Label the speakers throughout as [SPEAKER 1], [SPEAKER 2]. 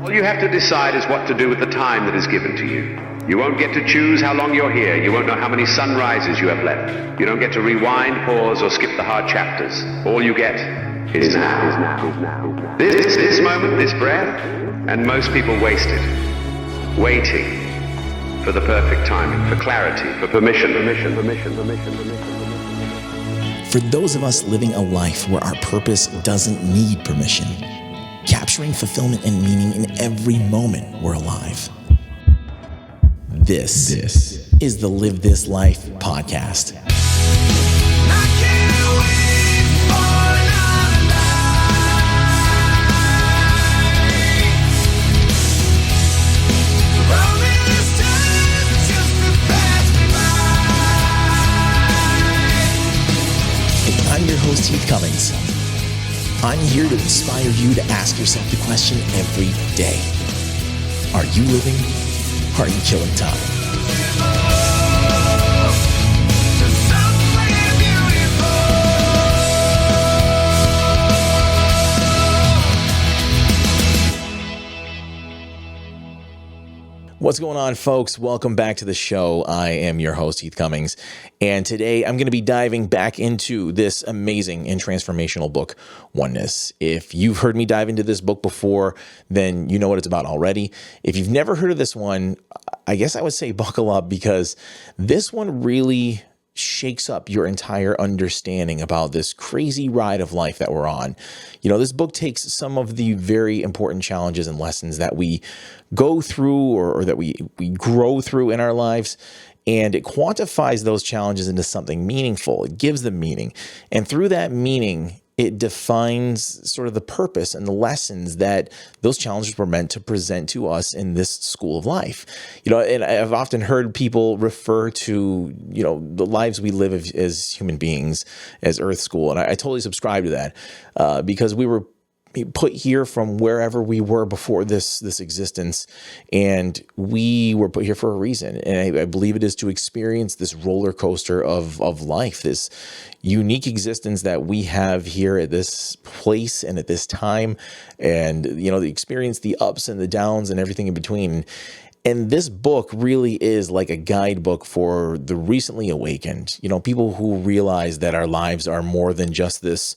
[SPEAKER 1] All you have to decide is what to do with the time that is given to you. You won't get to choose how long you're here. You won't know how many sunrises you have left. You don't get to rewind, pause, or skip the hard chapters. All you get is now. This moment, this breath, and most people waste it. Waiting for the perfect timing, for clarity, for permission.
[SPEAKER 2] For those of us living a life where our purpose doesn't need permission, capturing fulfillment and meaning in every moment we're alive. This is the Live This Life podcast. I'm your host, Heath Cummings. I'm here to inspire you to ask yourself the question every day. Are you living? Or are you killing time? What's going on, folks? Welcome back to the show. I am your host, Heath Cummings, and today I'm going to be diving back into this amazing and transformational book, Oneness. If you've heard me dive into this book before, then you know what it's about already. If you've never heard of this one, I guess I would say buckle up, because this one really shakes up your entire understanding about this crazy ride of life that we're on. You know, this book takes some of the very important challenges and lessons that we go through or that we grow through in our lives, and it quantifies those challenges into something meaningful. It gives them meaning. And through that meaning, it defines sort of the purpose and the lessons that those challenges were meant to present to us in this school of life. You know, and I've often heard people refer to, you know, the lives we live as human beings as Earth School. And I totally subscribe to that because we were put here from wherever we were before this existence, and we were put here for a reason. And I believe it is to experience this roller coaster of life, this unique existence that we have here at this place and at this time, and you know, experience the ups and the downs and everything in between. And this book really is like a guidebook for the recently awakened, you know, people who realize that our lives are more than just this,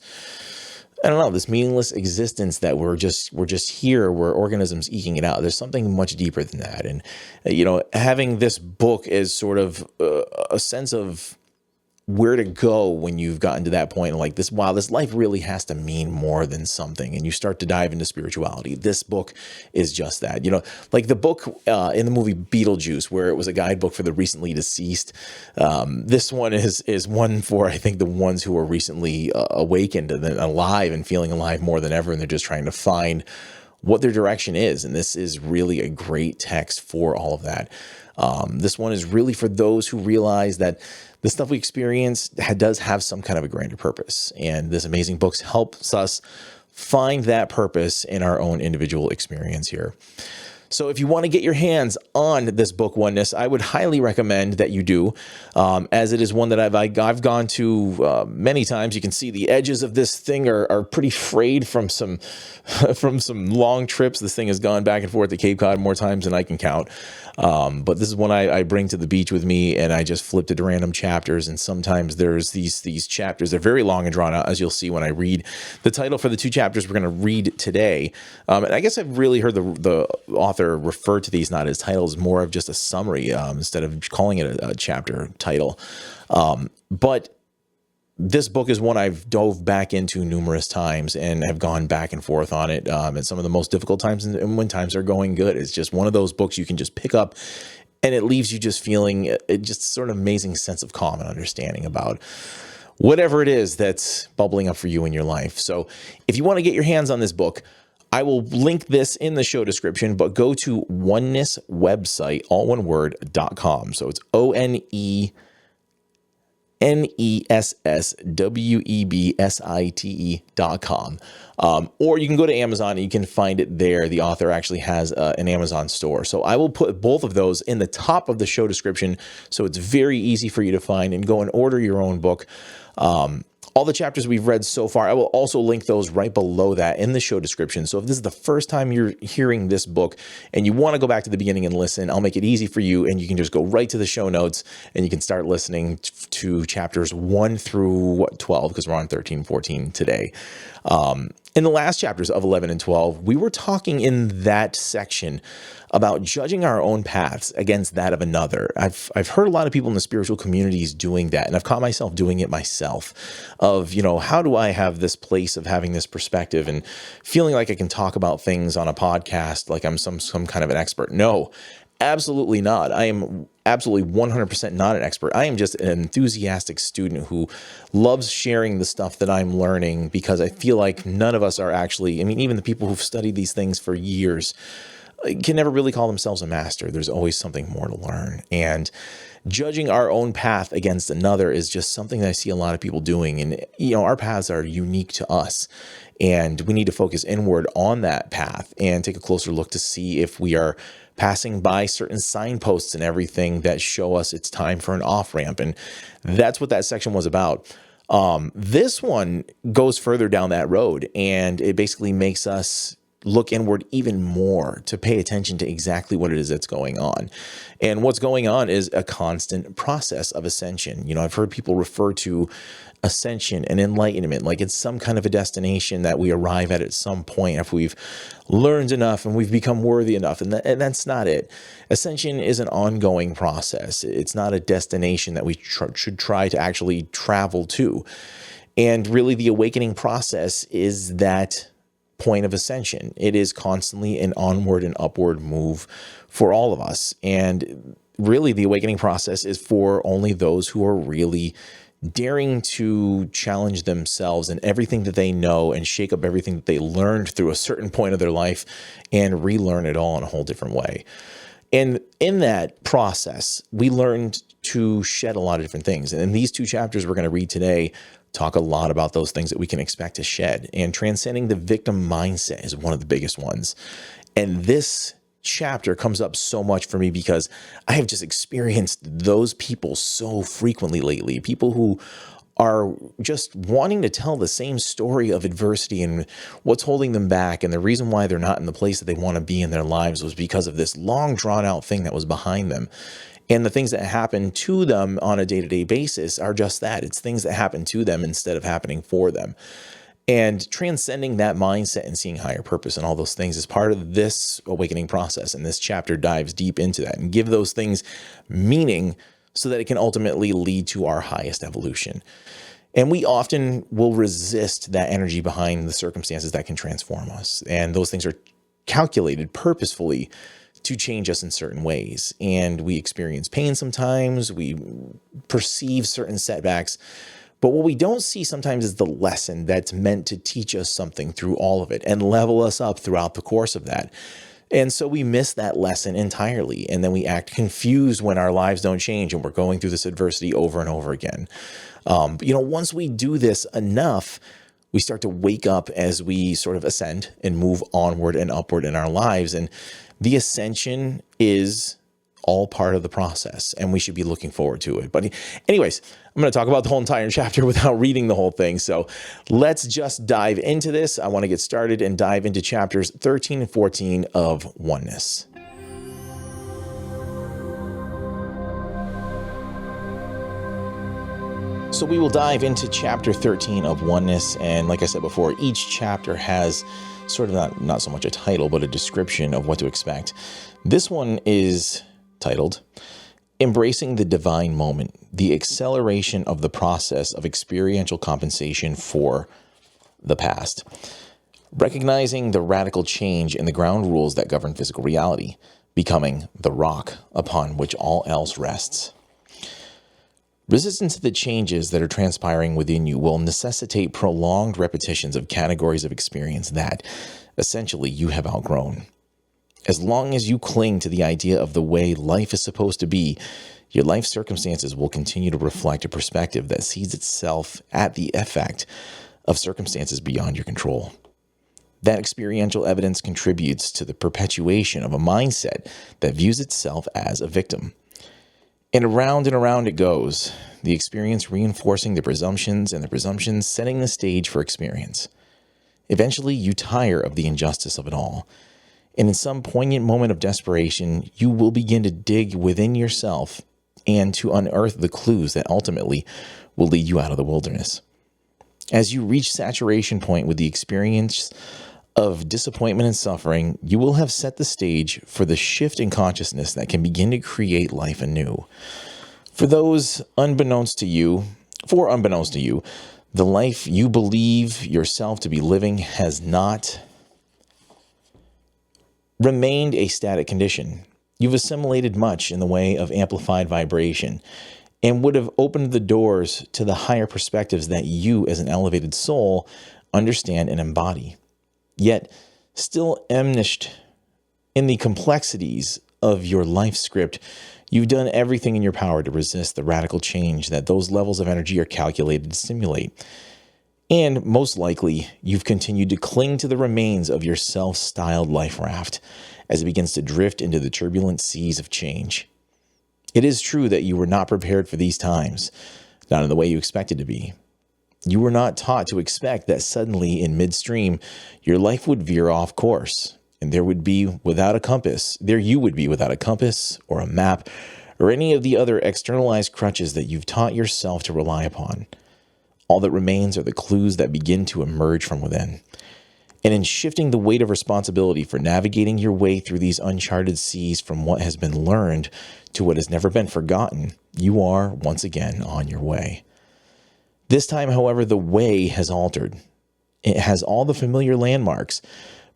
[SPEAKER 2] I don't know, this meaningless existence that we're just here, we're organisms eking it out. There's something much deeper than that. And, you know, having this book is sort of a sense of where to go when you've gotten to that point, like this, wow, this life really has to mean more than something. And you start to dive into spirituality. This book is just that, you know, like the book in the movie Beetlejuice, where it was a guidebook for the recently deceased. This one is one for, I think, the ones who are recently awakened and alive and feeling alive more than ever. And they're just trying to find what their direction is. And this is really a great text for all of that. This one is really for those who realize that the stuff we experience does have some kind of a grander purpose. And this amazing book helps us find that purpose in our own individual experience here. So if you want to get your hands on this book, Oneness, I would highly recommend that you do, as it is one that I've gone to many times. You can see the edges of this thing are pretty frayed from some long trips. This thing has gone back and forth to Cape Cod more times than I can count. But this is one I bring to the beach with me, and I just flip to random chapters. And sometimes there's these chapters. They're very long and drawn out, as you'll see when I read the title for the two chapters we're going to read today. And I guess I've really heard the author refer to these not as titles, more of just a summary instead of calling it a chapter title. But this book is one I've dove back into numerous times and have gone back and forth on it at some of the most difficult times and when times are going good. It's just one of those books you can just pick up and it leaves you just feeling just sort of amazing sense of calm and understanding about whatever it is that's bubbling up for you in your life. So if you want to get your hands on this book, I will link this in the show description, but go to Oneness website, all one word, .com. So it's ONESSWEBSITE.com. Or you can go to Amazon and you can find it there. The author actually has an Amazon store. So I will put both of those in the top of the show description, so it's very easy for you to find and go and order your own book. All the chapters we've read so far, I will also link those right below that in the show description. So if this is the first time you're hearing this book and you want to go back to the beginning and listen, I'll make it easy for you, and you can just go right to the show notes and you can start listening to chapters 1 through 12, because we're on 13, 14 today. In the last chapters of 11 and 12, we were talking in that section about judging our own paths against that of another. I've heard a lot of people in the spiritual communities doing that, and I've caught myself doing it myself of, how do I have this place of having this perspective and feeling like I can talk about things on a podcast like I'm some kind of an expert. No, absolutely not. I am absolutely 100% not an expert. I am just an enthusiastic student who loves sharing the stuff that I'm learning, because I feel like none of us are actually, even the people who've studied these things for years can never really call themselves a master. There's always something more to learn. And judging our own path against another is just something that I see a lot of people doing. And, our paths are unique to us. And we need to focus inward on that path and take a closer look to see if we are passing by certain signposts and everything that show us it's time for an off-ramp. And that's what that section was about. This one goes further down that road, and it basically makes us look inward even more to pay attention to exactly what it is that's going on. And what's going on is a constant process of ascension. I've heard people refer to ascension and enlightenment like it's some kind of a destination that we arrive at some point if we've learned enough and we've become worthy enough. And that's not it. Ascension is an ongoing process. It's not a destination that we should try to actually travel to. And really, the awakening process is that point of ascension. It is constantly an onward and upward move for all of us. And really, the awakening process is for only those who are really daring to challenge themselves and everything that they know and shake up everything that they learned through a certain point of their life and relearn it all in a whole different way. And in that process, we learned to shed a lot of different things. And in these 2 chapters we're going to read today, talk a lot about those things that we can expect to shed. And transcending the victim mindset is one of the biggest ones. And this chapter comes up so much for me because I have just experienced those people so frequently lately. People who are just wanting to tell the same story of adversity and what's holding them back. And the reason why they're not in the place that they want to be in their lives was because of this long drawn out thing that was behind them. And the things that happen to them on a day-to-day basis are just that. It's things that happen to them instead of happening for them. And transcending that mindset and seeing higher purpose and all those things is part of this awakening process. And this chapter dives deep into that and give those things meaning so that it can ultimately lead to our highest evolution. And we often will resist that energy behind the circumstances that can transform us. And those things are calculated purposefully to change us in certain ways. And we experience pain sometimes, we perceive certain setbacks, but what we don't see sometimes is the lesson that's meant to teach us something through all of it and level us up throughout the course of that. And so we miss that lesson entirely. And then we act confused when our lives don't change and we're going through this adversity over and over again. Once we do this enough, we start to wake up as we sort of ascend and move onward and upward in our lives. And the ascension is all part of the process, and we should be looking forward to it. But anyways, I'm going to talk about the whole entire chapter without reading the whole thing. So let's just dive into this. I want to get started and dive into chapters 13 and 14 of Oneness. So we will dive into chapter 13 of Oneness. And like I said before, each chapter has sort of not so much a title, but a description of what to expect. This one is titled, Embracing the Divine Moment, the Acceleration of the Process of Experiential Compensation for the Past. Recognizing the radical change in the ground rules that govern physical reality, becoming the rock upon which all else rests. Resistance to the changes that are transpiring within you will necessitate prolonged repetitions of categories of experience that, essentially, you have outgrown. As long as you cling to the idea of the way life is supposed to be, your life circumstances will continue to reflect a perspective that sees itself at the effect of circumstances beyond your control. That experiential evidence contributes to the perpetuation of a mindset that views itself as a victim. And around it goes, the experience reinforcing the presumptions and the presumptions setting the stage for experience. Eventually, you tire of the injustice of it all. And in some poignant moment of desperation, you will begin to dig within yourself and to unearth the clues that ultimately will lead you out of the wilderness. As you reach saturation point with the experience of disappointment and suffering, you will have set the stage for the shift in consciousness that can begin to create life anew. For unbeknownst to you, the life you believe yourself to be living has not remained a static condition. You've assimilated much in the way of amplified vibration and would have opened the doors to the higher perspectives that you, as an elevated soul, understand and embody. Yet, still enmeshed in the complexities of your life script, you've done everything in your power to resist the radical change that those levels of energy are calculated to stimulate. And most likely, you've continued to cling to the remains of your self-styled life raft as it begins to drift into the turbulent seas of change. It is true that you were not prepared for these times, not in the way you expected to be. You were not taught to expect that suddenly in midstream, your life would veer off course, and you would be without a compass or a map or any of the other externalized crutches that you've taught yourself to rely upon. All that remains are the clues that begin to emerge from within. And in shifting the weight of responsibility for navigating your way through these uncharted seas from what has been learned to what has never been forgotten, you are once again on your way. This time, however, the way has altered. It has all the familiar landmarks,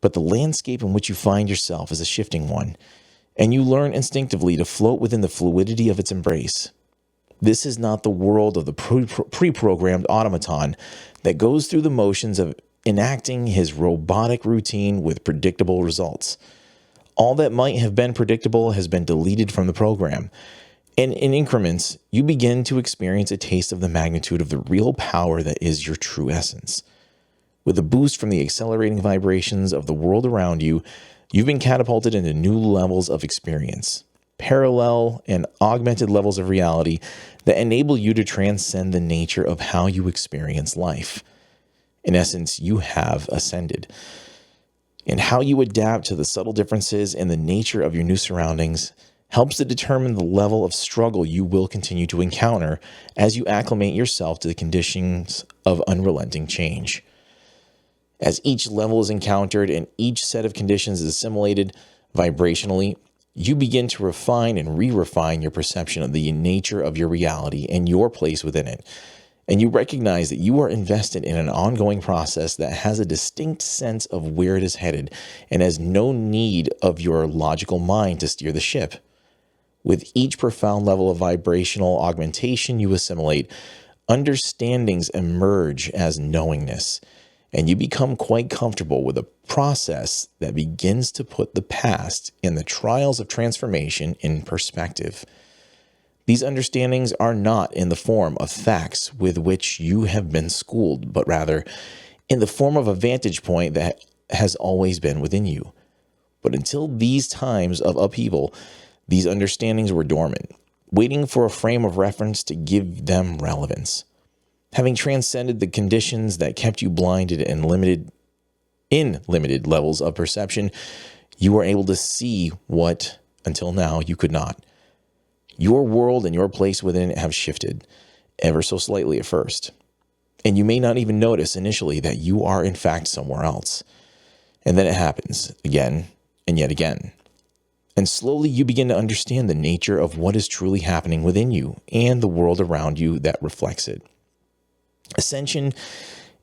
[SPEAKER 2] but the landscape in which you find yourself is a shifting one, and you learn instinctively to float within the fluidity of its embrace. This is not the world of the pre-programmed automaton that goes through the motions of enacting his robotic routine with predictable results. All that might have been predictable has been deleted from the program. And in increments, you begin to experience a taste of the magnitude of the real power that is your true essence. With a boost from the accelerating vibrations of the world around you, you've been catapulted into new levels of experience, parallel and augmented levels of reality that enable you to transcend the nature of how you experience life. In essence, you have ascended. And how you adapt to the subtle differences in the nature of your new surroundings helps to determine the level of struggle you will continue to encounter as you acclimate yourself to the conditions of unrelenting change. As each level is encountered and each set of conditions is assimilated vibrationally, you begin to refine and re-refine your perception of the nature of your reality and your place within it. And you recognize that you are invested in an ongoing process that has a distinct sense of where it is headed and has no need of your logical mind to steer the ship. With each profound level of vibrational augmentation you assimilate, understandings emerge as knowingness, and you become quite comfortable with a process that begins to put the past and the trials of transformation in perspective. These understandings are not in the form of facts with which you have been schooled, but rather in the form of a vantage point that has always been within you. But until these times of upheaval, these understandings were dormant, waiting for a frame of reference to give them relevance. Having transcended the conditions that kept you blinded and limited levels of perception, you are able to see what, until now, you could not. Your world and your place within it have shifted, ever so slightly at first. And you may not even notice initially that you are in fact somewhere else. And then it happens again and yet again. And slowly you begin to understand the nature of what is truly happening within you and the world around you that reflects it. Ascension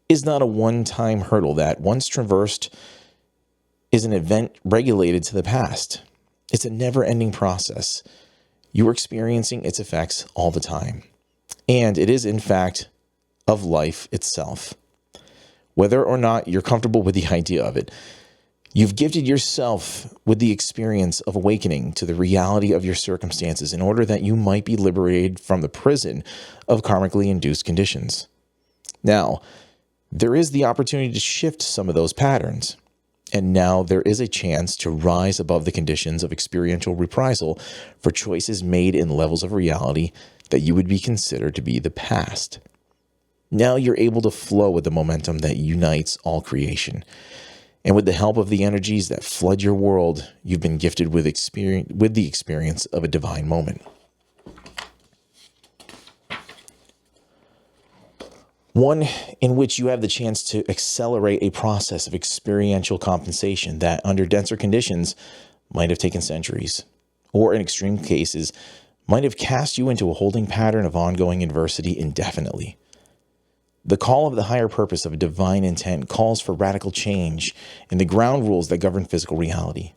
[SPEAKER 2] is not a one-time hurdle that, once traversed, is an event regulated to the past. It's a never-ending process. You are experiencing its effects all the time. And it is, in fact, of life itself. Whether or not you're comfortable with the idea of it, you've gifted yourself with the experience of awakening to the reality of your circumstances in order that you might be liberated from the prison of karmically induced conditions. Now, there is the opportunity to shift some of those patterns. And now there is a chance to rise above the conditions of experiential reprisal for choices made in levels of reality that you would be considered to be the past. Now you're able to flow with the momentum that unites all creation. And with the help of the energies that flood your world, you've been gifted with the experience of a divine moment. One in which you have the chance to accelerate a process of experiential compensation that, under denser conditions, might have taken centuries, or in extreme cases, might have cast you into a holding pattern of ongoing adversity indefinitely. The call of the higher purpose of a divine intent calls for radical change in the ground rules that govern physical reality.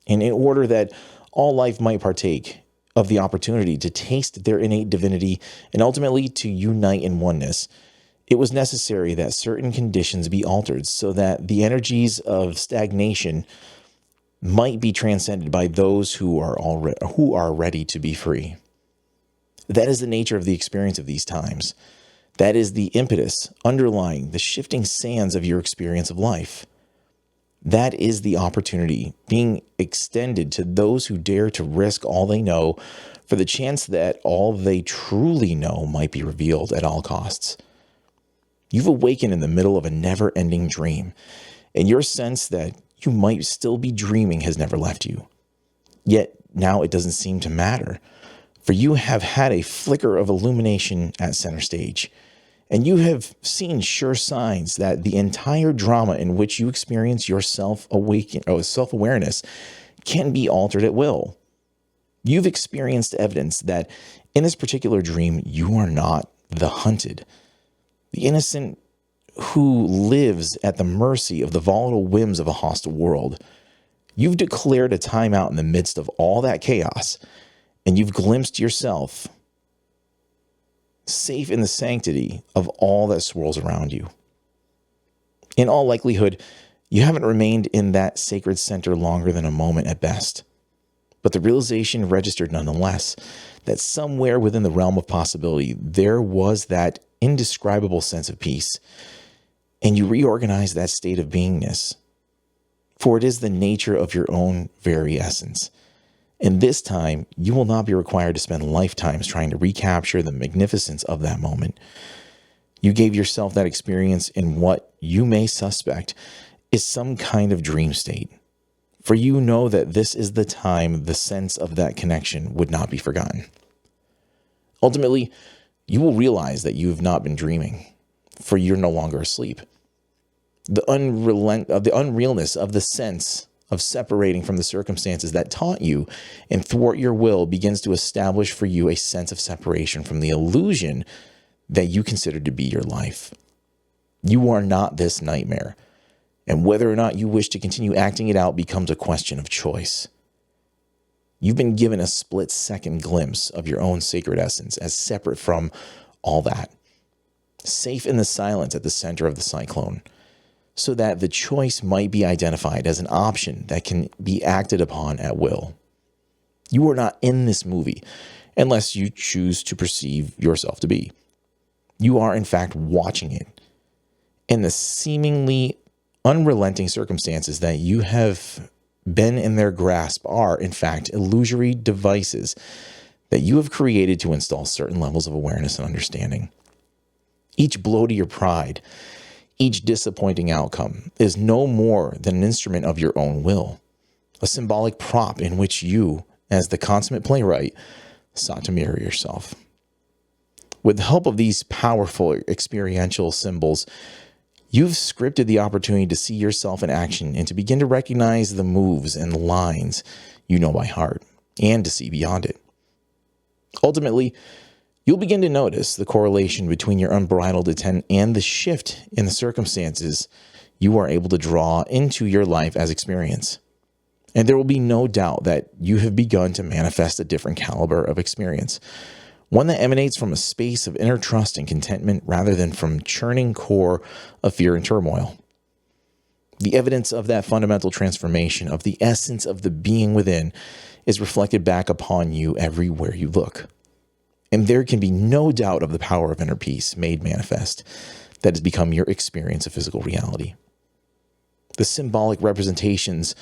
[SPEAKER 2] And in order that all life might partake of the opportunity to taste their innate divinity and ultimately to unite in oneness, it was necessary that certain conditions be altered so that the energies of stagnation might be transcended by those who are ready to be free. That is the nature of the experience of these times. That is the impetus underlying the shifting sands of your experience of life. That is the opportunity being extended to those who dare to risk all they know for the chance that all they truly know might be revealed at all costs. You've awakened in the middle of a never-ending dream, and your sense that you might still be dreaming has never left you. Yet now it doesn't seem to matter, for you have had a flicker of illumination at center stage, and you have seen sure signs that the entire drama in which you experience your self-awareness can be altered at will. You've experienced evidence that in this particular dream, you are not the hunted. The innocent who lives at the mercy of the volatile whims of a hostile world. You've declared a timeout in the midst of all that chaos, and you've glimpsed yourself safe in the sanctity of all that swirls around you. In all likelihood, you haven't remained in that sacred center longer than a moment at best. But the realization registered nonetheless that somewhere within the realm of possibility, there was that indescribable sense of peace. And you reorganize that state of beingness. For it is the nature of your own very essence. And this time, you will not be required to spend lifetimes trying to recapture the magnificence of that moment. You gave yourself that experience in what you may suspect is some kind of dream state. For you know that this is the time the sense of that connection would not be forgotten. Ultimately, you will realize that you have not been dreaming, for you're no longer asleep. The unrealness of the sense of separating from the circumstances that taunt you and thwart your will begins to establish for you a sense of separation from the illusion that you consider to be your life. You are not this nightmare, and whether or not you wish to continue acting it out becomes a question of choice. You've been given a split-second glimpse of your own sacred essence as separate from all that, safe in the silence at the center of the cyclone, so that the choice might be identified as an option that can be acted upon at will. You are not in this movie unless you choose to perceive yourself to be. You are, in fact, watching it. And the seemingly unrelenting circumstances that you have been in their grasp are, in fact, illusory devices that you have created to install certain levels of awareness and understanding. Each blow to your pride, each disappointing outcome is no more than an instrument of your own will, a symbolic prop in which you, as the consummate playwright, sought to mirror yourself. With the help of these powerful experiential symbols, you've scripted the opportunity to see yourself in action and to begin to recognize the moves and the lines you know by heart and to see beyond it. Ultimately, you'll begin to notice the correlation between your unbridled intent and the shift in the circumstances you are able to draw into your life as experience. And there will be no doubt that you have begun to manifest a different caliber of experience, one that emanates from a space of inner trust and contentment rather than from churning core of fear and turmoil. The evidence of that fundamental transformation of the essence of the being within is reflected back upon you everywhere you look. And there can be no doubt of the power of inner peace made manifest that has become your experience of physical reality. The symbolic representations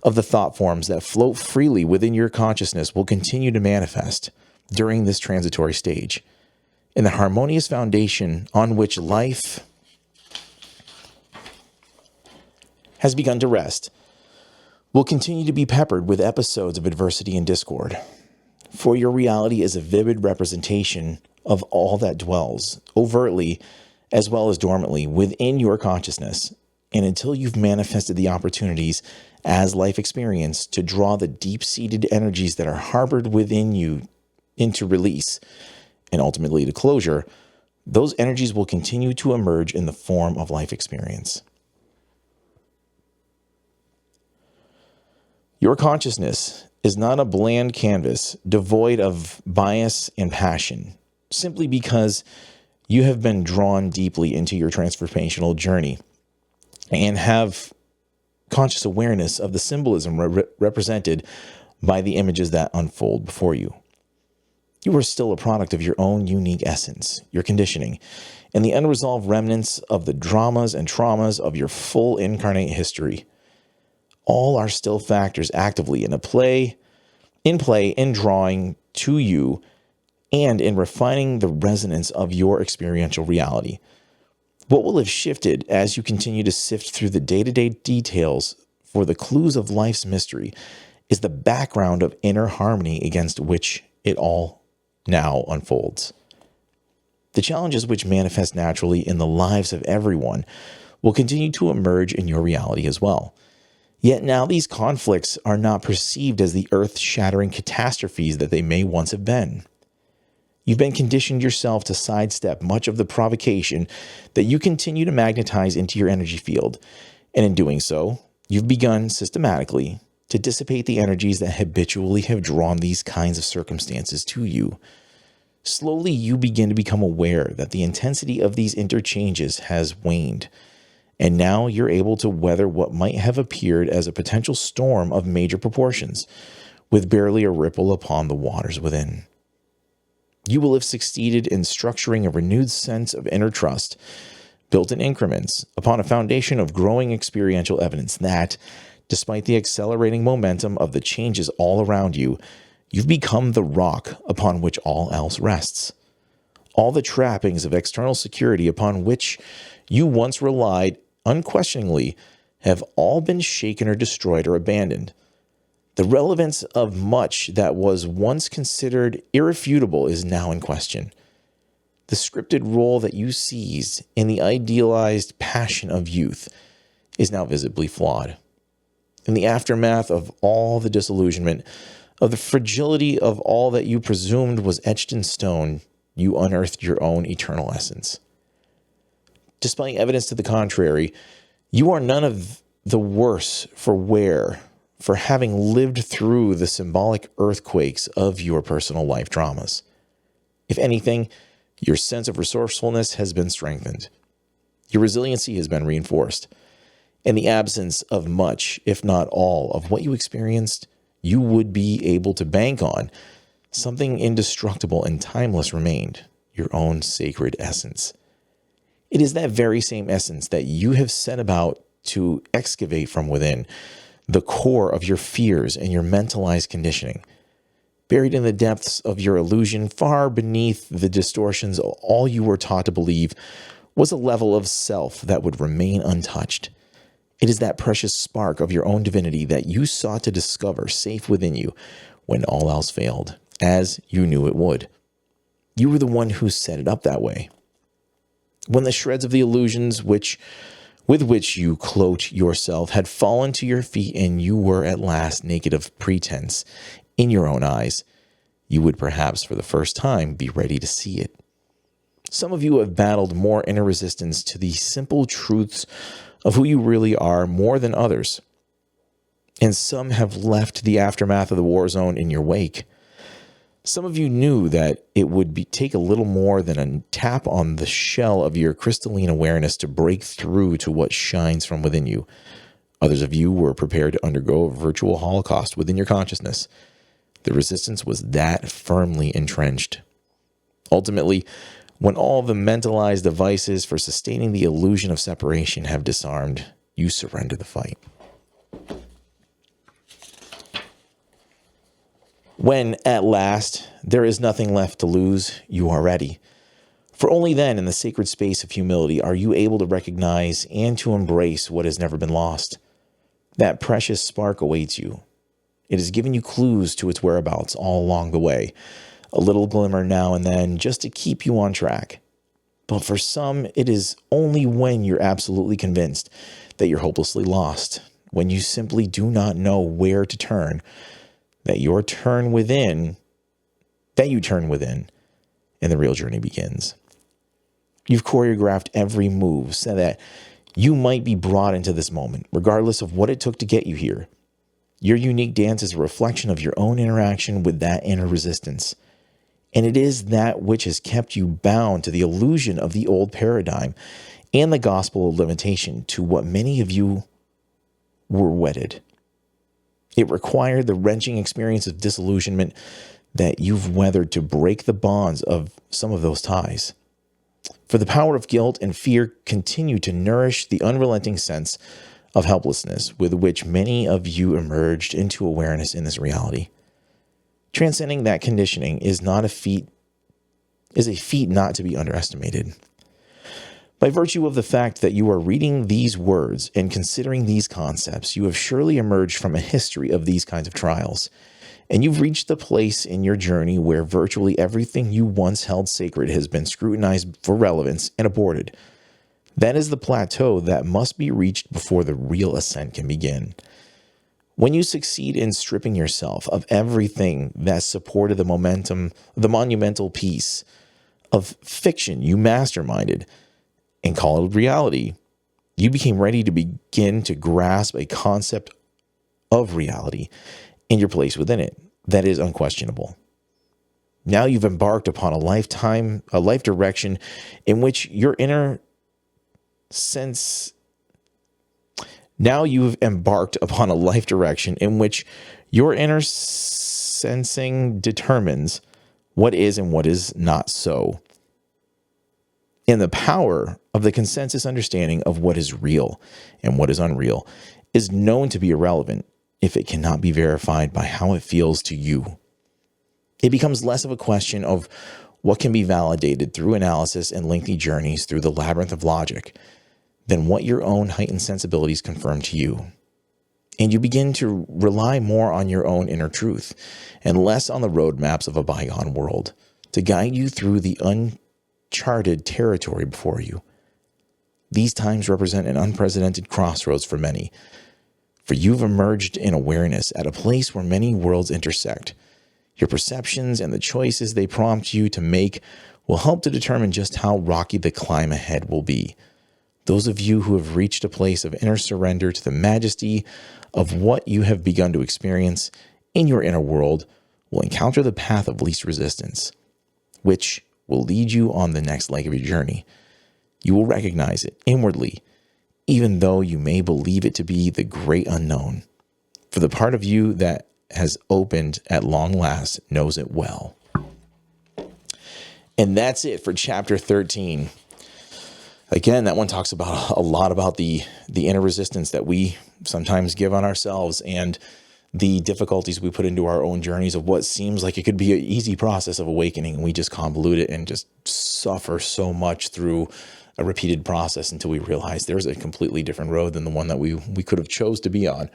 [SPEAKER 2] of the thought forms that float freely within your consciousness will continue to manifest during this transitory stage. And the harmonious foundation on which life has begun to rest will continue to be peppered with episodes of adversity and discord. For your reality is a vivid representation of all that dwells, overtly as well as dormantly, within your consciousness. And until you've manifested the opportunities as life experience to draw the deep-seated energies that are harbored within you into release and ultimately to closure, those energies will continue to emerge in the form of life experience. Your consciousness is not a bland canvas devoid of bias and passion, simply because you have been drawn deeply into your transformational journey and have conscious awareness of the symbolism represented by the images that unfold before you. You are still a product of your own unique essence, your conditioning, and the unresolved remnants of the dramas and traumas of your full incarnate history. All are still factors actively in play, in drawing to you, and in refining the resonance of your experiential reality. What will have shifted as you continue to sift through the day-to-day details for the clues of life's mystery is the background of inner harmony against which it all now unfolds. The challenges which manifest naturally in the lives of everyone will continue to emerge in your reality as well. Yet now these conflicts are not perceived as the earth-shattering catastrophes that they may once have been. You've been conditioned yourself to sidestep much of the provocation that you continue to magnetize into your energy field. And in doing so, you've begun systematically to dissipate the energies that habitually have drawn these kinds of circumstances to you. Slowly, you begin to become aware that the intensity of these interchanges has waned. And now you're able to weather what might have appeared as a potential storm of major proportions, with barely a ripple upon the waters within. You will have succeeded in structuring a renewed sense of inner trust, built in increments upon a foundation of growing experiential evidence that, despite the accelerating momentum of the changes all around you, you've become the rock upon which all else rests. All the trappings of external security upon which you once relied unquestioningly have all been shaken or destroyed or abandoned. The relevance of much that was once considered irrefutable is now in question. The scripted role that you seized in the idealized passion of youth is now visibly flawed. In the aftermath of all the disillusionment, of the fragility of all that you presumed was etched in stone, you unearthed your own eternal essence. Despite evidence to the contrary, you are none of the worse for having lived through the symbolic earthquakes of your personal life dramas. If anything, your sense of resourcefulness has been strengthened. Your resiliency has been reinforced. In the absence of much, if not all, of what you experienced, you would be able to bank on something indestructible and timeless remained, your own sacred essence. It is that very same essence that you have set about to excavate from within, the core of your fears and your mentalized conditioning. Buried in the depths of your illusion, far beneath the distortions, all you were taught to believe was a level of self that would remain untouched. It is that precious spark of your own divinity that you sought to discover safe within you when all else failed, as you knew it would. You were the one who set it up that way. When the shreds of the illusions with which you cloaked yourself had fallen to your feet and you were at last naked of pretense in your own eyes, you would perhaps for the first time be ready to see it. Some of you have battled more inner resistance to the simple truths of who you really are more than others. And some have left the aftermath of the war zone in your wake. Some of you knew that it would take a little more than a tap on the shell of your crystalline awareness to break through to what shines from within you. Others of you were prepared to undergo a virtual holocaust within your consciousness. The resistance was that firmly entrenched. Ultimately, when all the mentalized devices for sustaining the illusion of separation have disarmed, you surrender the fight. When, at last, there is nothing left to lose, you are ready. For only then, in the sacred space of humility, are you able to recognize and to embrace what has never been lost. That precious spark awaits you. It has given you clues to its whereabouts all along the way, a little glimmer now and then just to keep you on track. But for some, it is only when you're absolutely convinced that you're hopelessly lost, when you simply do not know where to turn, that you turn within, and the real journey begins. You've choreographed every move so that you might be brought into this moment, regardless of what it took to get you here. Your unique dance is a reflection of your own interaction with that inner resistance. And it is that which has kept you bound to the illusion of the old paradigm and the gospel of limitation to what many of you were wedded. It required the wrenching experience of disillusionment that you've weathered to break the bonds of some of those ties. For the power of guilt and fear continue to nourish the unrelenting sense of helplessness with which many of you emerged into awareness in this reality. Transcending that conditioning is a feat not to be underestimated. By virtue of the fact that you are reading these words and considering these concepts, you have surely emerged from a history of these kinds of trials, and you've reached the place in your journey where virtually everything you once held sacred has been scrutinized for relevance and aborted. That is the plateau that must be reached before the real ascent can begin. When you succeed in stripping yourself of everything that supported the monumental piece of fiction you masterminded and call it reality, you became ready to begin to grasp a concept of reality and your place within it that is unquestionable. Now you've embarked upon a life direction in which your inner sensing determines what is and what is not so. And the power of the consensus understanding of what is real and what is unreal is known to be irrelevant if it cannot be verified by how it feels to you. It becomes less of a question of what can be validated through analysis and lengthy journeys through the labyrinth of logic than what your own heightened sensibilities confirm to you. And you begin to rely more on your own inner truth and less on the roadmaps of a bygone world to guide you through the uncharted territory before you. These times represent an unprecedented crossroads for many, for you've emerged in awareness at a place where many worlds intersect. Your perceptions and the choices they prompt you to make will help to determine just how rocky the climb ahead will be. Those of you who have reached a place of inner surrender to the majesty of what you have begun to experience in your inner world will encounter the path of least resistance, which will lead you on the next leg of your journey. You will recognize it inwardly, even though you may believe it to be the great unknown. For the part of you that has opened at long last knows it well. And that's it for chapter 13. Again, that one talks about a lot about the inner resistance that we sometimes give on ourselves and the difficulties we put into our own journeys of what seems like it could be an easy process of awakening. And we just convolute it and just suffer so much through a repeated process until we realize there's a completely different road than the one that we could have chose to be on.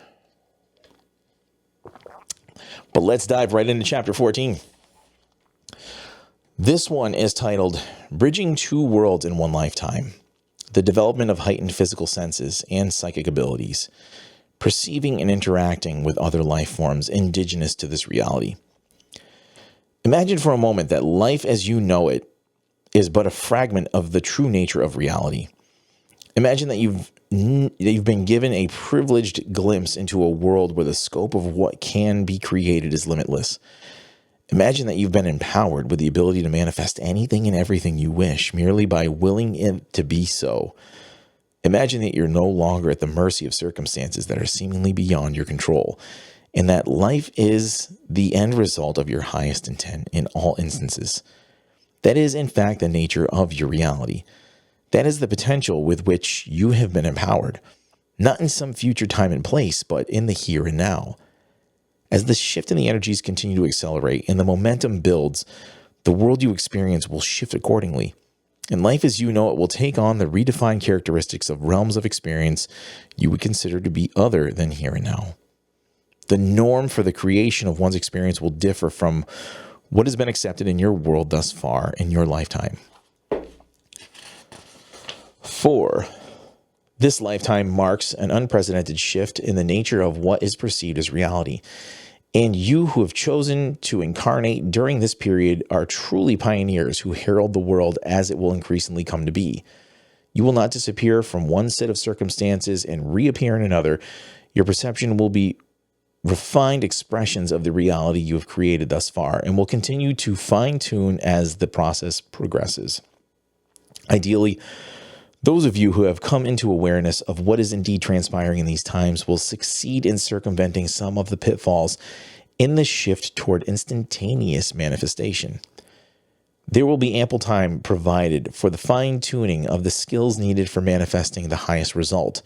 [SPEAKER 2] But let's dive right into chapter 14. This one is titled Bridging Two Worlds in One Lifetime: The Development of Heightened Physical Senses and Psychic Abilities, Perceiving and Interacting with Other Life Forms Indigenous to This Reality. Imagine for a moment that life as you know it is but a fragment of the true nature of reality. Imagine that you've been given a privileged glimpse into a world where the scope of what can be created is limitless. Imagine that you've been empowered with the ability to manifest anything and everything you wish merely by willing it to be so. Imagine that you're no longer at the mercy of circumstances that are seemingly beyond your control, and that life is the end result of your highest intent in all instances. That is, in fact, the nature of your reality. That is the potential with which you have been empowered. not in some future time and place, but in the here and now. As the shift in the energies continue to accelerate and the momentum builds, the world you experience will shift accordingly. And life as you know it will take on the redefined characteristics of realms of experience you would consider to be other than here and now. The norm for the creation of one's experience will differ from what has been accepted in your world thus far in your lifetime. 4. This lifetime marks an unprecedented shift in the nature of what is perceived as reality. And you who have chosen to incarnate during this period are truly pioneers who herald the world as it will increasingly come to be. You will not disappear from one set of circumstances and reappear in another. Your perception will be refined expressions of the reality you have created thus far and will continue to fine-tune as the process progresses. Ideally, those of you who have come into awareness of what is indeed transpiring in these times will succeed in circumventing some of the pitfalls in the shift toward instantaneous manifestation. There will be ample time provided for the fine-tuning of the skills needed for manifesting the highest result,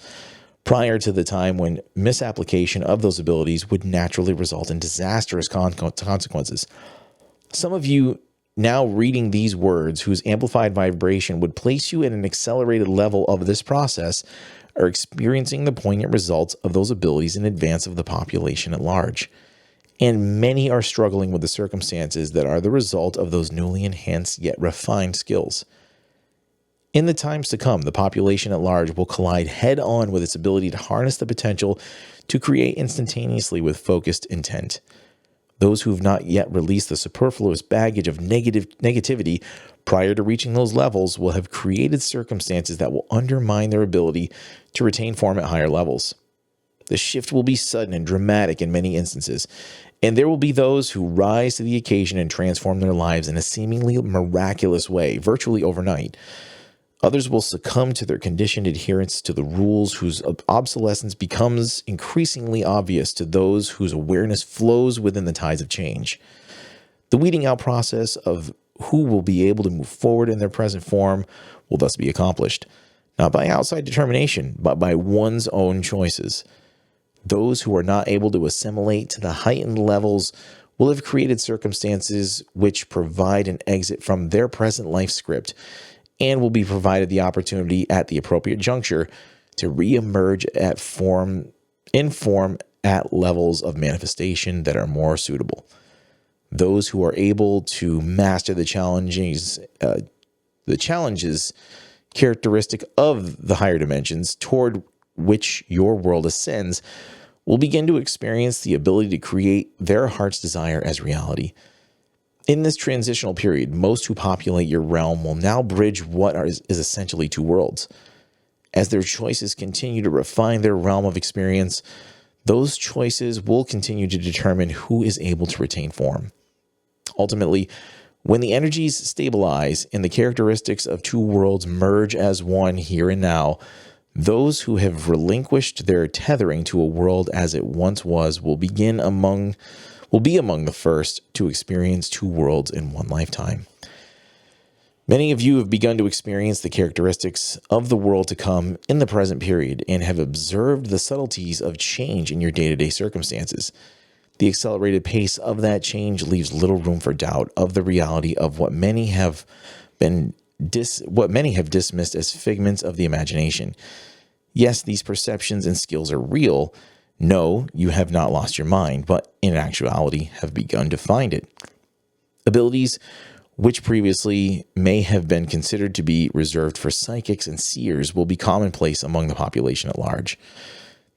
[SPEAKER 2] prior to the time when misapplication of those abilities would naturally result in disastrous consequences. Some of you now reading these words whose amplified vibration would place you at an accelerated level of this process are experiencing the poignant results of those abilities in advance of the population at large. And many are struggling with the circumstances that are the result of those newly enhanced yet refined skills. In the times to come, the population at large will collide head-on with its ability to harness the potential to create instantaneously with focused intent. Those who have not yet released the superfluous baggage of negativity prior to reaching those levels will have created circumstances that will undermine their ability to retain form at higher levels. The shift will be sudden and dramatic in many instances, and there will be those who rise to the occasion and transform their lives in a seemingly miraculous way, virtually overnight. Others will succumb to their conditioned adherence to the rules whose obsolescence becomes increasingly obvious to those whose awareness flows within the tides of change. The weeding out process of who will be able to move forward in their present form will thus be accomplished, not by outside determination, but by one's own choices. Those who are not able to assimilate to the heightened levels will have created circumstances which provide an exit from their present life script and will be provided the opportunity at the appropriate juncture to reemerge in form at levels of manifestation that are more suitable. Those who are able to master the challenges characteristic of the higher dimensions toward which your world ascends will begin to experience the ability to create their heart's desire as reality. In this transitional period, most who populate your realm will now bridge what is essentially two worlds. As their choices continue to refine their realm of experience, those choices will continue to determine who is able to retain form. Ultimately, when the energies stabilize and the characteristics of two worlds merge as one here and now, those who have relinquished their tethering to a world as it once was will be among the first to experience two worlds in one lifetime. Many of you have begun to experience the characteristics of the world to come in the present period and have observed the subtleties of change in your day-to-day circumstances. The accelerated pace of that change leaves little room for doubt of the reality of what many have dismissed as figments of the imagination. Yes, these perceptions and skills are real. No, you have not lost your mind, but in actuality have begun to find it. Abilities which previously may have been considered to be reserved for psychics and seers will be commonplace among the population at large.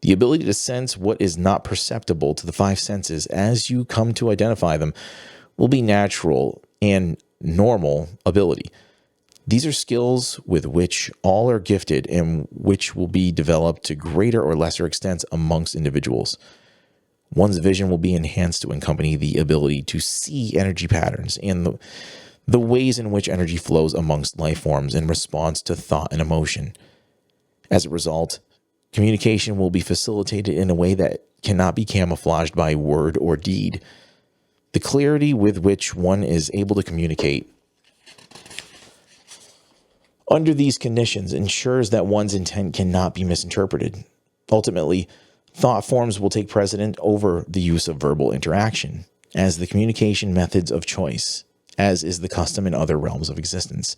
[SPEAKER 2] The ability to sense what is not perceptible to the five senses as you come to identify them will be natural and normal ability. These are skills with which all are gifted and which will be developed to greater or lesser extents amongst individuals. One's vision will be enhanced to accompany the ability to see energy patterns and the ways in which energy flows amongst life forms in response to thought and emotion. As a result, communication will be facilitated in a way that cannot be camouflaged by word or deed. The clarity with which one is able to communicate under these conditions ensures that one's intent cannot be misinterpreted. Ultimately, thought forms will take precedent over the use of verbal interaction as the communication methods of choice, as is the custom in other realms of existence.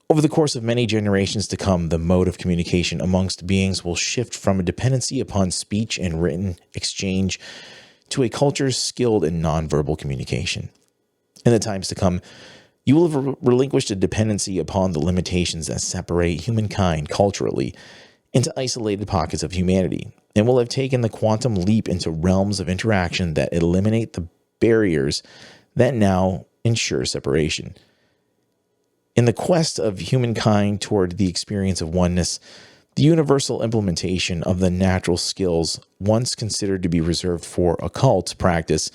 [SPEAKER 2] Over the course of many generations to come, the mode of communication amongst beings will shift from a dependency upon speech and written exchange to a culture skilled in nonverbal communication. In the times to come, you will have relinquished a dependency upon the limitations that separate humankind culturally into isolated pockets of humanity, and will have taken the quantum leap into realms of interaction that eliminate the barriers that now ensure separation. In the quest of humankind toward the experience of oneness, the universal implementation of the natural skills once considered to be reserved for occult practice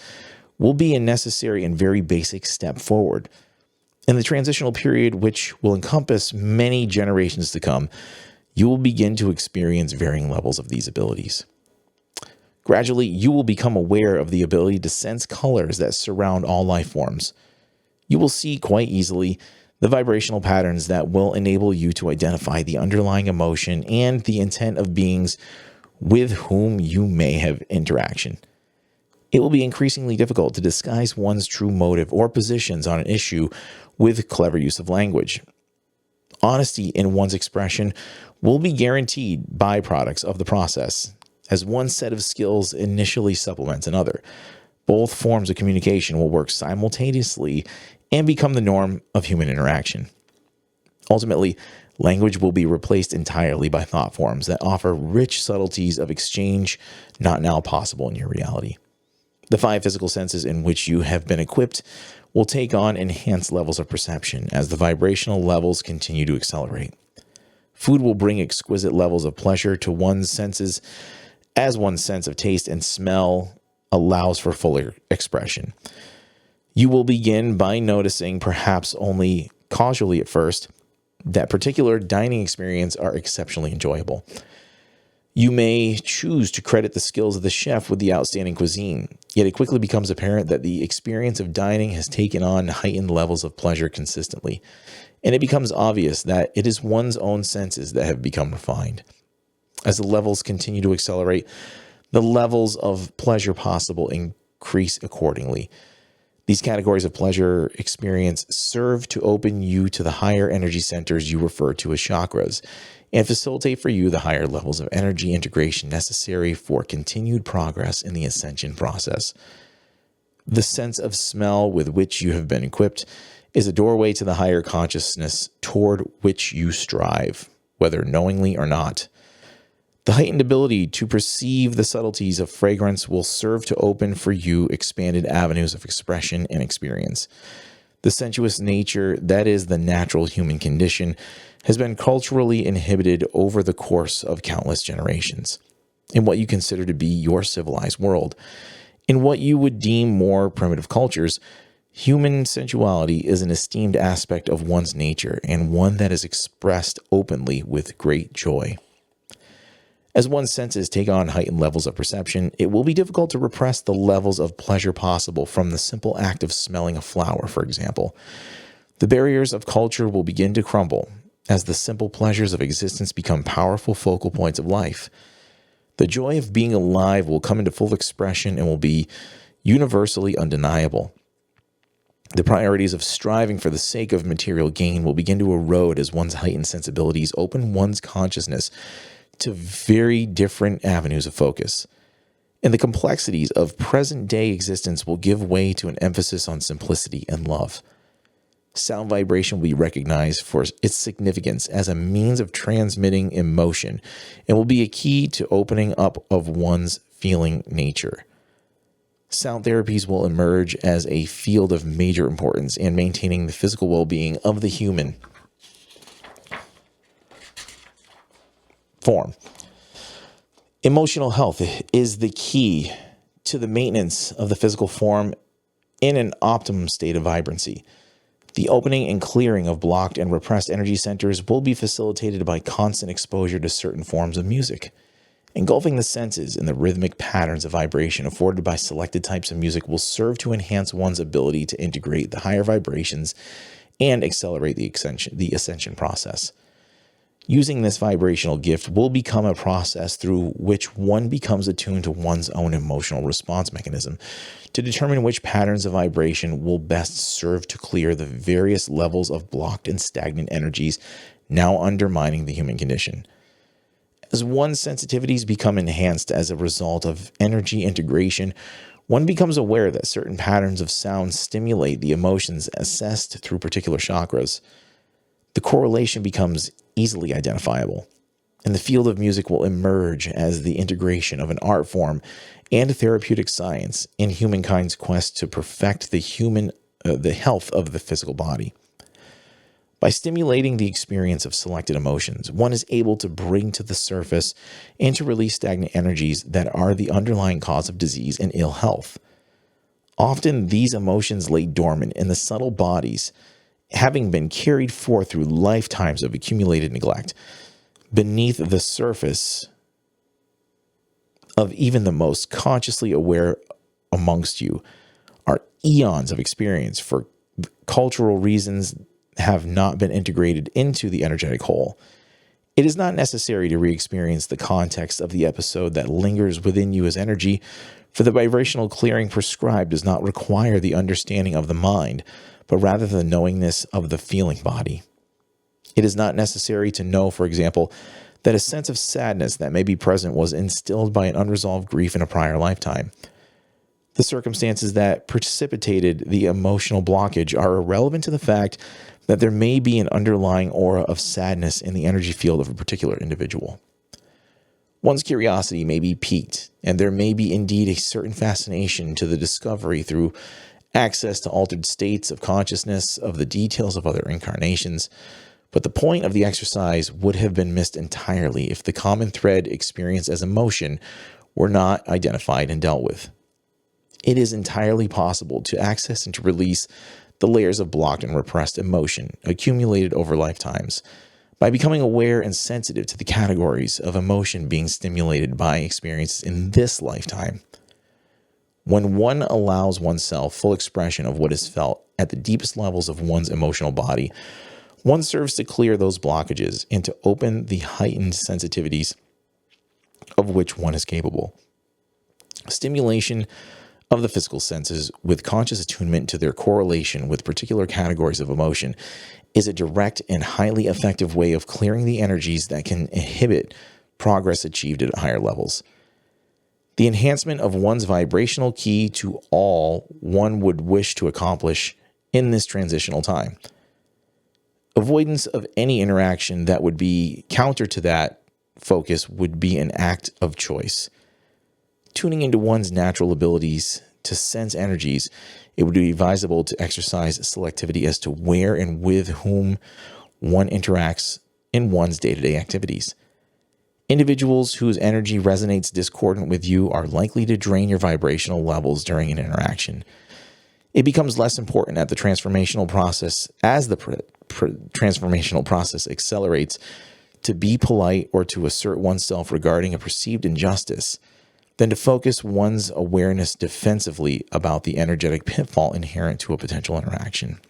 [SPEAKER 2] will be a necessary and very basic step forward. In the transitional period, which will encompass many generations to come, you will begin to experience varying levels of these abilities. Gradually, you will become aware of the ability to sense colors that surround all life forms. You will see quite easily the vibrational patterns that will enable you to identify the underlying emotion and the intent of beings with whom you may have interaction. It will be increasingly difficult to disguise one's true motive or positions on an issue with clever use of language. Honesty in one's expression will be guaranteed byproducts of the process, as one set of skills initially supplements another. Both forms of communication will work simultaneously and become the norm of human interaction. Ultimately, language will be replaced entirely by thought forms that offer rich subtleties of exchange not now possible in your reality. The 5 physical senses in which you have been equipped will take on enhanced levels of perception as the vibrational levels continue to accelerate. Food will bring exquisite levels of pleasure to one's senses as one's sense of taste and smell allows for fuller expression. You will begin by noticing, perhaps only causally at first, that particular dining experiences are exceptionally enjoyable. You may choose to credit the skills of the chef with the outstanding cuisine, yet it quickly becomes apparent that the experience of dining has taken on heightened levels of pleasure consistently, and it becomes obvious that it is one's own senses that have become refined. As the levels continue to accelerate, the levels of pleasure possible increase accordingly. These categories of pleasure experience serve to open you to the higher energy centers you refer to as chakras and facilitate for you the higher levels of energy integration necessary for continued progress in the ascension process. The sense of smell with which you have been equipped is a doorway to the higher consciousness toward which you strive, whether knowingly or not. The heightened ability to perceive the subtleties of fragrance will serve to open for you expanded avenues of expression and experience. The sensuous nature that is the natural human condition has been culturally inhibited over the course of countless generations. In what you consider to be your civilized world, in what you would deem more primitive cultures, human sensuality is an esteemed aspect of one's nature and one that is expressed openly with great joy. As one's senses take on heightened levels of perception, it will be difficult to repress the levels of pleasure possible from the simple act of smelling a flower, for example. The barriers of culture will begin to crumble as the simple pleasures of existence become powerful focal points of life. The joy of being alive will come into full expression and will be universally undeniable. The priorities of striving for the sake of material gain will begin to erode as one's heightened sensibilities open one's consciousness to very different avenues of focus. And the complexities of present-day existence will give way to an emphasis on simplicity and love. Sound vibration will be recognized for its significance as a means of transmitting emotion and will be a key to opening up of one's feeling nature. Sound therapies will emerge as a field of major importance in maintaining the physical well-being of the human form. Emotional health is the key to the maintenance of the physical form in an optimum state of vibrancy. The opening and clearing of blocked and repressed energy centers will be facilitated by constant exposure to certain forms of music. Engulfing the senses in the rhythmic patterns of vibration afforded by selected types of music will serve to enhance one's ability to integrate the higher vibrations and accelerate the ascension process. Using this vibrational gift will become a process through which one becomes attuned to one's own emotional response mechanism to determine which patterns of vibration will best serve to clear the various levels of blocked and stagnant energies now undermining the human condition. As one's sensitivities become enhanced as a result of energy integration, one becomes aware that certain patterns of sound stimulate the emotions assessed through particular chakras. The correlation becomes easily identifiable, and the field of music will emerge as the integration of an art form and therapeutic science in humankind's quest to perfect the health of the physical body. By stimulating the experience of selected emotions, one is able to bring to the surface and to release stagnant energies that are the underlying cause of disease and ill health. Often, these emotions lay dormant in the subtle bodies, having been carried forth through lifetimes of accumulated neglect. Beneath the surface of even the most consciously aware amongst you are eons of experience for cultural reasons have not been integrated into the energetic whole. It is not necessary to re-experience the context of the episode that lingers within you as energy, for the vibrational clearing prescribed does not require the understanding of the mind, but rather the knowingness of the feeling body. It is not necessary to know, for example, that a sense of sadness that may be present was instilled by an unresolved grief in a prior lifetime. The circumstances that precipitated the emotional blockage are irrelevant to the fact that there may be an underlying aura of sadness in the energy field of a particular individual. One's curiosity may be piqued, and there may be indeed a certain fascination to the discovery through access to altered states of consciousness of the details of other incarnations, but the point of the exercise would have been missed entirely if the common thread experienced as emotion were not identified and dealt with. It is entirely possible to access and to release the layers of blocked and repressed emotion accumulated over lifetimes by becoming aware and sensitive to the categories of emotion being stimulated by experiences in this lifetime. When one allows oneself full expression of what is felt at the deepest levels of one's emotional body, one serves to clear those blockages and to open the heightened sensitivities of which one is capable. Stimulation of the physical senses with conscious attunement to their correlation with particular categories of emotion is a direct and highly effective way of clearing the energies that can inhibit progress achieved at higher levels. The enhancement of one's vibrational key to all one would wish to accomplish in this transitional time. Avoidance of any interaction that would be counter to that focus would be an act of choice. Tuning into one's natural abilities to sense energies, it would be advisable to exercise selectivity as to where and with whom one interacts in one's day-to-day activities. Individuals whose energy resonates discordant with you are likely to drain your vibrational levels during an interaction. It becomes less important at the transformational process as the transformational process accelerates to be polite or to assert oneself regarding a perceived injustice than to focus one's awareness defensively about the energetic pitfall inherent to a potential interaction.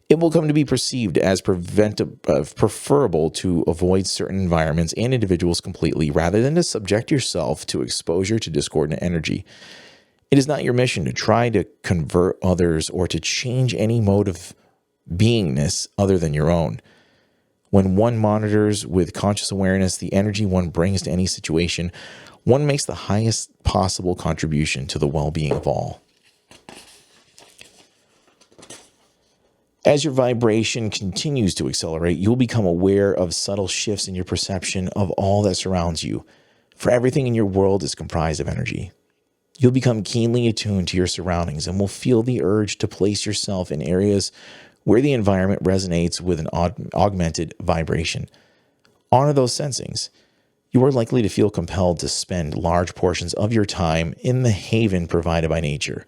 [SPEAKER 2] It will come to be perceived as preferable to avoid certain environments and individuals completely rather than to subject yourself to exposure to discordant energy. It is not your mission to try to convert others or to change any mode of beingness other than your own. When one monitors with conscious awareness the energy one brings to any situation, one makes the highest possible contribution to the well-being of all. As your vibration continues to accelerate, you'll become aware of subtle shifts in your perception of all that surrounds you, for everything in your world is comprised of energy. You'll become keenly attuned to your surroundings and will feel the urge to place yourself in areas where the environment resonates with an augmented vibration. Honor those sensings. You are likely to feel compelled to spend large portions of your time in the haven provided by nature.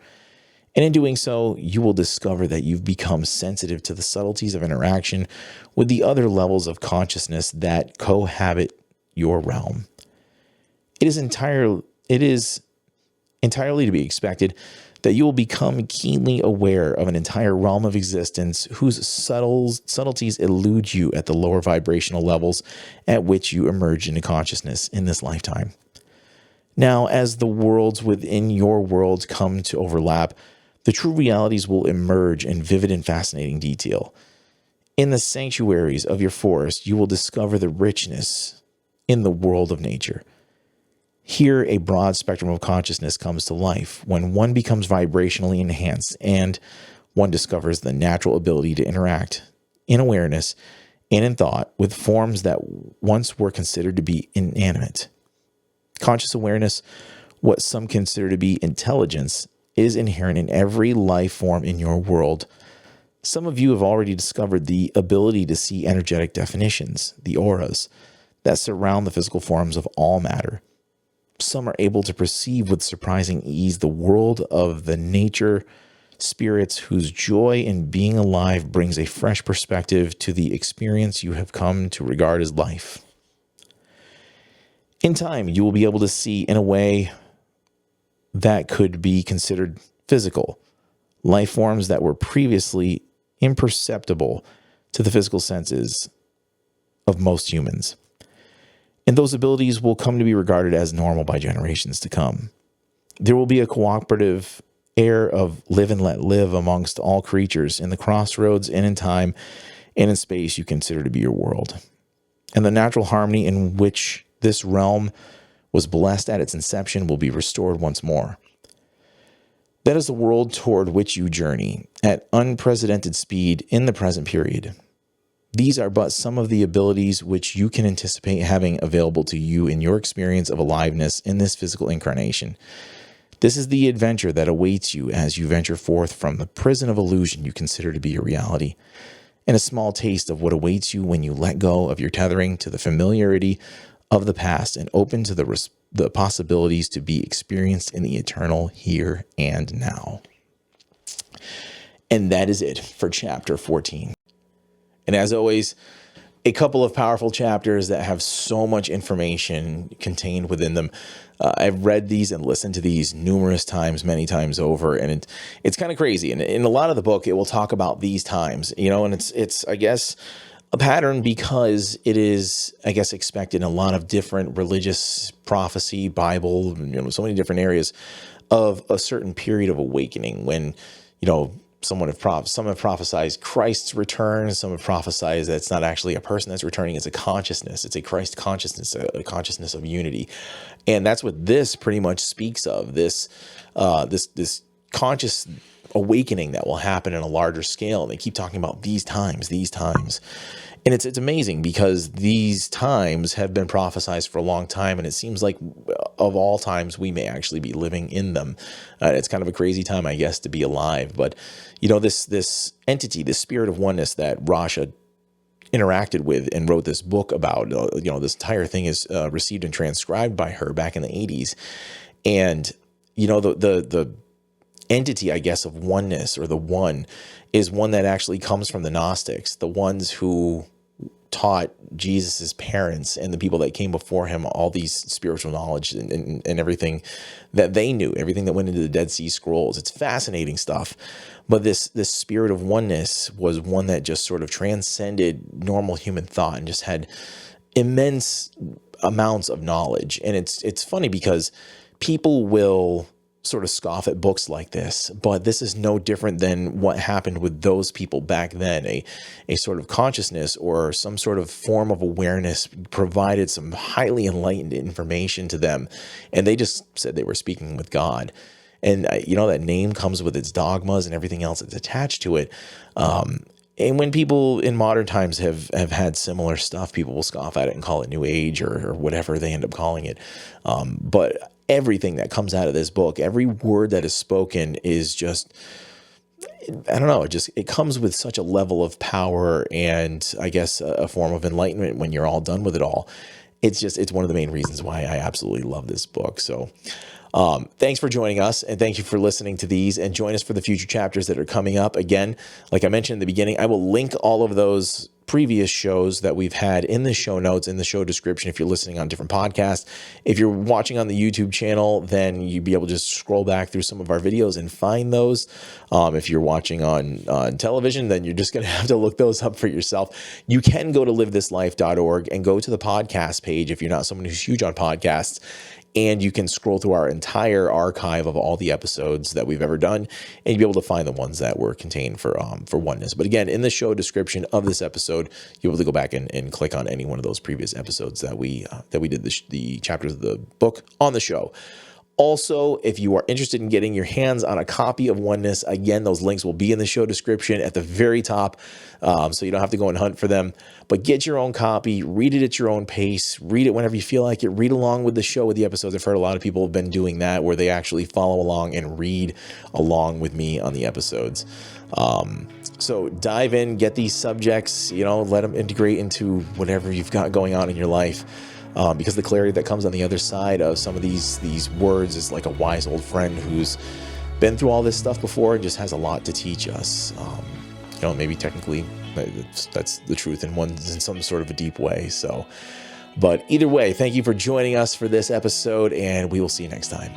[SPEAKER 2] And in doing so, you will discover that you've become sensitive to the subtleties of interaction with the other levels of consciousness that cohabit your realm. It is entirely to be expected that you will become keenly aware of an entire realm of existence whose subtleties elude you at the lower vibrational levels at which you emerge into consciousness in this lifetime. Now, as the worlds within your world come to overlap, the true realities will emerge in vivid and fascinating detail. In the sanctuaries of your forest, you will discover the richness in the world of nature. Here, a broad spectrum of consciousness comes to life when one becomes vibrationally enhanced and one discovers the natural ability to interact in awareness and in thought with forms that once were considered to be inanimate. Conscious awareness, what some consider to be intelligence, is inherent in every life form in your world. Some of you have already discovered the ability to see energetic definitions, the auras, that surround the physical forms of all matter. Some are able to perceive with surprising ease the world of the nature spirits whose joy in being alive brings a fresh perspective to the experience you have come to regard as life. In time, you will be able to see in a way that could be considered physical, life forms that were previously imperceptible to the physical senses of most humans. And those abilities will come to be regarded as normal by generations to come. There will be a cooperative air of live and let live amongst all creatures in the crossroads and in time and in space you consider to be your world. And the natural harmony in which this realm was blessed at its inception will be restored once more. That is the world toward which you journey at unprecedented speed in the present period. These are but some of the abilities which you can anticipate having available to you in your experience of aliveness in this physical incarnation. This is the adventure that awaits you as you venture forth from the prison of illusion you consider to be your reality, and a small taste of what awaits you when you let go of your tethering to the familiarity of the past and open to the possibilities to be experienced in the eternal here and now. And that is it for chapter 14. And as always, a couple of powerful chapters that have so much information contained within them. I've read these and listened to these numerous times, many times over, and it's kind of crazy. And in a lot of the book, it will talk about these times, and it's I guess a pattern because it is, I guess, expected in a lot of different religious prophecy, Bible, so many different areas of a certain period of awakening when, some have prophesized Christ's return. Some have prophesized that it's not actually a person that's returning. It's a consciousness. It's a Christ consciousness, a consciousness of unity. And that's what this pretty much speaks of, this conscious awakening that will happen on a larger scale. And they keep talking about these times. And it's amazing because these times have been prophesized for a long time, and it seems like of all times we may actually be living in them. It's kind of a crazy time, I guess, to be alive. But this entity, this spirit of oneness that Rasha interacted with and wrote this book about, this entire thing is received and transcribed by her back in the 80s, and the entity, I guess, of oneness or the one is one that actually comes from the Gnostics, the ones who taught Jesus's parents and the people that came before him all these spiritual knowledge and everything that they knew, everything that went into the Dead Sea Scrolls. It's fascinating stuff. But this spirit of oneness was one that just sort of transcended normal human thought and just had immense amounts of knowledge. And it's funny because people will sort of scoff at books like this, but this is no different than what happened with those people back then. A sort of consciousness or some sort of form of awareness provided some highly enlightened information to them, and they just said they were speaking with God. And that name comes with its dogmas and everything else that's attached to it. And when people in modern times have had similar stuff, people will scoff at it and call it New Age or whatever they end up calling it. But everything that comes out of this book, every word that is spoken is just, I don't know, it comes with such a level of power and I guess a form of enlightenment when you're all done with it all. It's one of the main reasons why I absolutely love this book. So thanks for joining us, and thank you for listening to these, and join us for the future chapters that are coming up. Again, like I mentioned in the beginning, I will link all of those previous shows that we've had in the show notes, in the show description, if you're listening on different podcasts. If you're watching on the YouTube channel, then you'd be able to just scroll back through some of our videos and find those. If you're watching on television, then you're just going to have to look those up for yourself. You can go to livethislife.org and go to the podcast page if you're not someone who's huge on podcasts. And you can scroll through our entire archive of all the episodes that we've ever done, and you'll be able to find the ones that were contained for Oneness. But again, in the show description of this episode, you'll be able to go back and click on any one of those previous episodes that we did the chapters of the book on the show. Also, if you are interested in getting your hands on a copy of Oneness, again, those links will be in the show description at the very top, so you don't have to go and hunt for them. But get your own copy, read it at your own pace, read it whenever you feel like it, read along with the show, with the episodes. I've heard a lot of people have been doing that, where they actually follow along and read along with me on the episodes. So dive in, get these subjects, let them integrate into whatever you've got going on in your life. Because the clarity that comes on the other side of some of these words is like a wise old friend who's been through all this stuff before and just has a lot to teach us. Maybe technically that's the truth in some sort of a deep way. So, but either way, thank you for joining us for this episode, and we will see you next time.